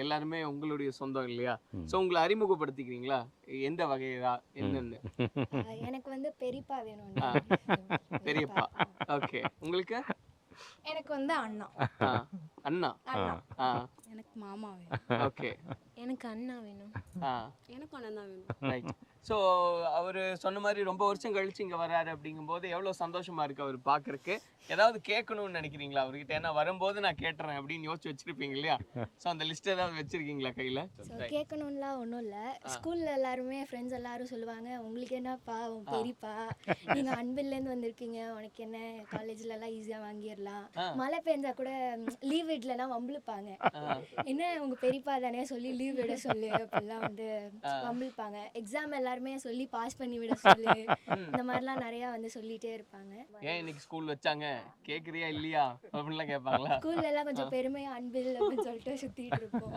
எல்லாருமே உங்களுடைய சொந்தம் இல்லையா? ஸோ உங்களை அறிமுகப்படுத்திக்கிறீங்களா? எந்த வகையா என்னன்னு? எனக்கு வந்து பெரியப்பா வேணும். ஆ, பெரியப்பா. ஓகே. உங்களுக்கு? எனக்கு வந்து அண்ணா. ஆ, அண்ணா. அண்ணா. ஆ, எனக்கு மாமா வேணும். ஓகே. எனக்கு அண்ணா வேணும். ஆ, எனக்கும் அண்ணன் தான் வேணும். ரைட். ஸோ அவரு சொன்ன மாதிரி ரொம்ப வருஷம் கழிச்சு இங்க வராரு அப்படிங்கும்போது எவ்வளவு சந்தோஷமா இருக்கு அவர் பார்க்கறக்கு. ஏதாவது கேட்கணும்னு நினைக்கிறீங்களா அவர்கிட்ட? ஏன்னா வரும்போது நான் கேட்டுறேன் அப்படின்னு யோசிச்சு வச்சிருப்பீங்க இல்லையா? ஸோ அந்த லிஸ்ட் ஏதாவது வச்சிருக்கீங்களா கையில? ஸோ கேட்கணும்லாம் ஒன்றும் இல்லை. ஸ்கூலில் எல்லாருமே ஃப்ரெண்ட்ஸ் எல்லாரும் சொல்லுவாங்க, உங்களுக்கு என்னப்பா உன் பெரியப்பா, நீங்கள் அன்பில்லேருந்து வந்திருக்கீங்க, உனக்கு என்ன காலேஜ்லலாம் ஈஸியாக வாங்கிடலாம், மழை பெஞ்சா கூட லீவ் விடலன்னா வம்பிழுப்பாங்க, என்ன உங்கள் பெரியப்பா தானே சொல்லி லீவ் விட சொல்லு அப்படிலாம் வந்து வம்பிழுப்பாங்க. எக்ஸாம் எல்லாருமே சொல்லி பாஸ் பண்ணி விட சொல்லு, இந்த மாதிரிலாம் நிறையா வந்து சொல்லிகிட்டே இருப்பாங்க. ஏன் இன்னைக்கு ஸ்கூல் வச்சாங்க கேட்குறியா இல்லையா அப்படின்லாம் கேட்பாங்களா? ஸ்கூல்ல எல்லாம் கொஞ்சம் பெருமையா அன்பில் அப்படின்னு சொல்லிட்டு சுத்திட்டு இருப்போம்.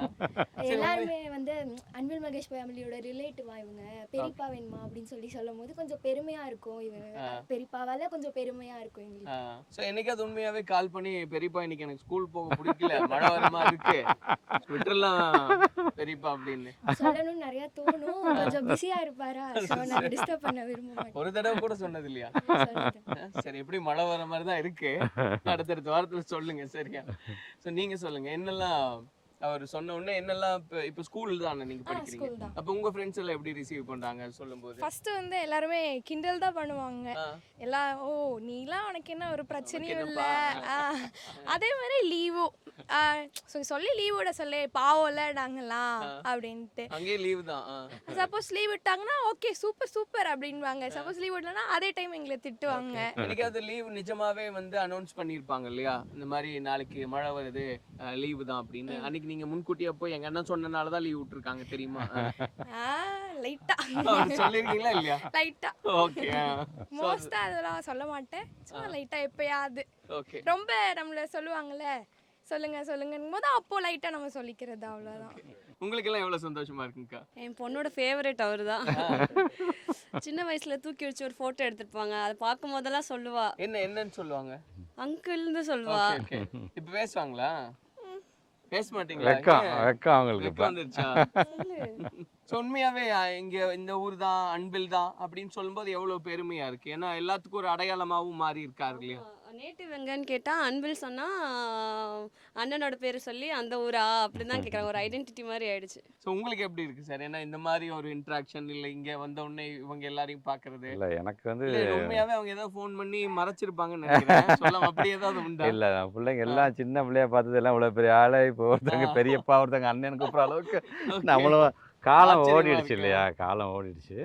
எல்லாருமே வந்து அன்பில் மகேஷ் ஃபேமிலியோட ரிலேட்டிவா இவங்க, பெரியப்பா வேணுமா அப்படின்னு சொல்லும் போது கொஞ்சம் பெருமையா இருக்கும். இவங்க பெரியப்பாவால கொஞ்சம் பெருமையா இருக்கும் எங்களுக்கு. ஸோ என்னைக்காவது உண்மையாவே கால் பண்ணி பெரியப்பா இன்னைக்கு எனக்கு ஸ்கூல் போக பிடிக்கல, மழை வர மாதிரி இருக்கு, விட்டுறலாம் பெரியப்பா அப்படின்னு சொல்லணும்னு நிறைய தோணும். கொஞ்சம் பிஸியா இருப்பாரா, ஸோ நான் டிஸ்டர்ப் பண்ண விரும்ப மாட்டேன். ஒரு தடவை கூட சொன்னது இல்லையா? சரி, எப்படி மழை வர மாதிரி தான் இருக்கு, அடுத்தடுத்த வாரத்துல சொல்லுங்க சரியா? ஸோ நீங்க சொல்லுங்க என்னெல்லாம் அவர் சொன்ன உடனே என்னெல்லாம் இப்போ ஸ்கூல் தானே நீங்க படிக்கிறீங்க, அப்போ உங்க ஃப்ரெண்ட்ஸ் எல்லாம் எப்படி ரிசீவ் பண்றாங்க சொல்லும்போது? ஃபர்ஸ்ட் வந்து எல்லாருமே கிண்டல் தான் பண்ணுவாங்க. எல்லாம் ஓ நீலாம் உனக்கு என்ன ஒரு பிரச்சனையும் இல்லை, அதே மாதிரி லீவும் சொல்லி லீவ் விட சொல்லி பாவம்ல நாங்கலாம் அப்படின்ட்டு. அங்கேயே லீவ் தான். சப்போஸ் லீவ் விட்டாங்கன்னா ஓகே சூப்பர் சூப்பர் அப்படின்வாங்க. சப்போஸ் லீவ் விடலன்னா அதே டைம் எங்களை திட்டுவாங்க. எனக்காவது லீவ் நிஜமாவே வந்து அனௌன்ஸ் பண்ணியிருப்பாங்க இல்லையா, இந்த மாதிரி நாளைக்கு மழை வருது லீவு தான் அப்படின்னு. அன்னைக்கு நீங்க முன்கூட்டியே போய் எங்க அண்ணன் சொன்னனால தான் லீவ் விட்டுருக்காங்க தெரியுமா? லைட்டா சொல்லிருக்கீங்களா இல்லையா? லைட்டா. ஓகே. மோஸ்டா அதெல்லாம் சொல்ல மாட்டேன், சும்மா லைட்டா எப்பயாவது. ஓகே. ரொம்ப நம்மள சொல்லுவாங்கல்ல சொல்லுங்க சொல்லுங்கன்னும் போது அப்போ லைட்டா நம்ம சொல்லிக்கிறது, அவ்வளவுதான். உங்களுக்கு எல்லாம் எவ்வளவு சந்தோஷமா இருக்குங்கக்கா? என் பொண்ணோட ஃபேவரட் அவர் தான். சின்ன வயசுல தூக்கி வச்சு ஒரு போட்டோ எடுத்துருப்பாங்க, அதை பார்க்கும் போதெல்லாம் சொல்லுவா. என்னன்னு சொல்லுவாங்க? அங்கிள்னு சொல்லுவா. இப்ப பேசுவாங்களா? பேச மாட்டீங்களா? அவங்களுக்கு வந்துருச்சா? ஸோ உண்மையாவே இங்க இந்த ஊர் தான் அன்பில் தான் அப்படின்னு சொல்லும்போது எவ்வளவு பெருமையா இருக்கு. ஏன்னா எல்லாத்துக்கும் ஒரு அடையாளமாவும் மாறி இருக்காரு இல்லையா? நேட்டிவ் எங்கன்னு கேட்டா அன்பில் சொன்னா அண்ணனோட பேரு சொல்லி அந்த ஊரா அப்படின்னு தான் கேட்குறாங்க. ஒரு ஐடென்டிட்டி மாதிரி ஆயிடுச்சு. ஸோ உங்களுக்கு எப்படி இருக்கு சார்? ஏன்னா இந்த மாதிரி ஒரு இன்ட்ராக்ஷன் இல்லை, இங்க வந்த உடனே இவங்க எல்லாரையும் பாக்குறது இல்லை. எனக்கு வந்து உண்மையாவே அவங்க ஏதாவது ஃபோன் பண்ணி மறைச்சிருப்பாங்கன்னு நினைக்கிறேன். சொல்லாம அப்படி ஏதாவது உண்டா? இல்லை, பிள்ளைங்க எல்லாம் சின்ன பிள்ளையா பார்த்தது எல்லாம் இவ்வளோ பெரிய ஆளை இப்போ ஒருத்தங்க பெரியப்பா ஒருத்தங்க அண்ணன் கூப்பிட்ற அளவுக்கு நம்மளும் காலம் ஓடிடுச்சு இல்லையா? காலம் ஓடிடுச்சு.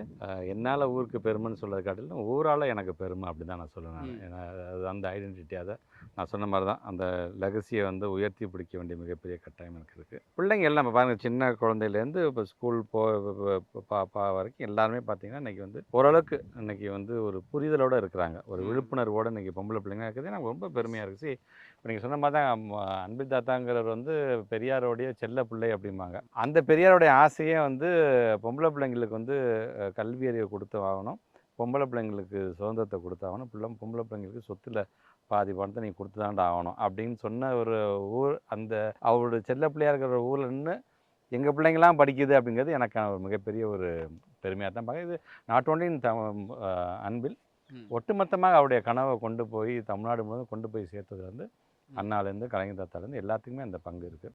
என்னால் ஊருக்கு பெருமைன்னு சொல்றது காட்டிலும் ஊரால் எனக்கு பெருமை அப்படி தான் நான் சொல்லுவேன். ஏன்னா அது அந்த ஐடென்டிட்டி, அதை நான் சொன்ன மாதிரி தான் அந்த லெகசியை வந்து உயர்த்தி பிடிக்க வேண்டிய மிகப்பெரிய கட்டாயம் எனக்கு இருக்குது. பிள்ளைங்க எல்லாம் இப்போ பாருங்கள், சின்ன குழந்தையிலேருந்து இப்போ ஸ்கூல் பாப்பா வரைக்கும் எல்லாருமே பார்த்திங்கன்னா இன்றைக்கி வந்து ஓரளவுக்கு இன்றைக்கி வந்து ஒரு புரிதலோடு இருக்கிறாங்க, ஒரு விழிப்புணர்வோடு இன்றைக்கி பொம்பளை பிள்ளைங்க இருக்குது. எனக்கு ரொம்ப பெருமையாக இருக்குது. சரி, இப்போ நீங்கள் சொன்ன மாதிரி தான் அன்பில் தாத்தாங்கிறவர் வந்து பெரியாரோடைய செல்ல பிள்ளை அப்படிம்பாங்க. அந்த பெரியாரோடைய ஆசையே வந்து பொம்பளை பிள்ளைங்களுக்கு வந்து கல்வி அறிவை கொடுத்து ஆகணும், பொம்பளை பிள்ளைங்களுக்கு சுதந்திரத்தை கொடுத்தாகணும், பொம்பளை பிள்ளைங்களுக்கு சொத்தில் பாதி பணத்தை நீங்கள் கொடுத்து தாண்டா ஆகணும் அப்படின்னு சொன்ன ஒரு ஊர். அந்த அவரோட செல்ல பிள்ளையாக இருக்கிற ஊரில் நின்று எங்கள் பிள்ளைங்களாம் படிக்குது அப்படிங்கிறது எனக்கான ஒரு மிகப்பெரிய ஒரு பெருமையாக தான் பார்க்க. இது நாட் ஓன்லி அன்பில், ஒட்டுமொத்தமாக அவருடைய கனவை கொண்டு போய் தமிழ்நாடு முழுவதும் கொண்டு போய் சேர்த்தது வந்து அண்ணாலேருந்து கலைஞர் தாத்தாலேருந்து எல்லாத்துக்குமே அந்த பங்கு இருக்குது.